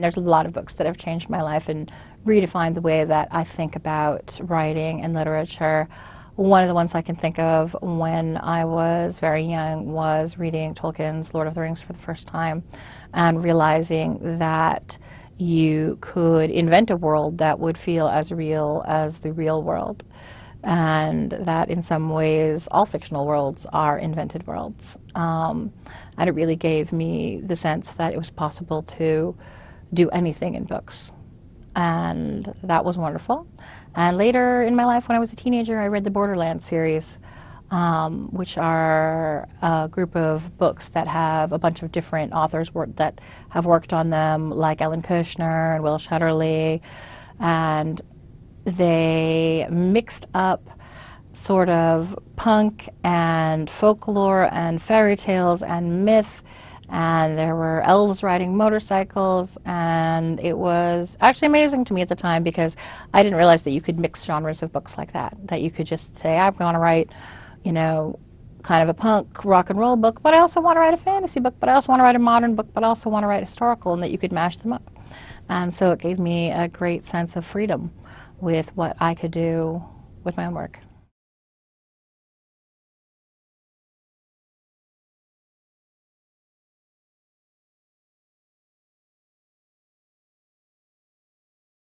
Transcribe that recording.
There's a lot of books that have changed my life and redefined the way that I think about writing and literature. One of the ones I can think of when I was very young was reading Tolkien's Lord of the Rings for the first time and realizing that you could invent a world that would feel as real as the real world, and that in some ways all fictional worlds are invented worlds. And it really gave me the sense that it was possible to do anything in books. And that was wonderful. And later in my life, when I was a teenager, I read the Borderlands series, which are a group of books that have a bunch of different authors that have worked on them, like Ellen Kushner and Will Shetterly. And they mixed up sort of punk and folklore and fairy tales and myth, and there were elves riding motorcycles, and it was actually amazing to me at the time because I didn't realize that you could mix genres of books like that you could just say, I'm going to write, you know, kind of a punk rock and roll book, but I also want to write a fantasy book, but I also want to write a modern book, but I also want to write historical, and that you could mash them up. And so it gave me a great sense of freedom with what I could do with my own work.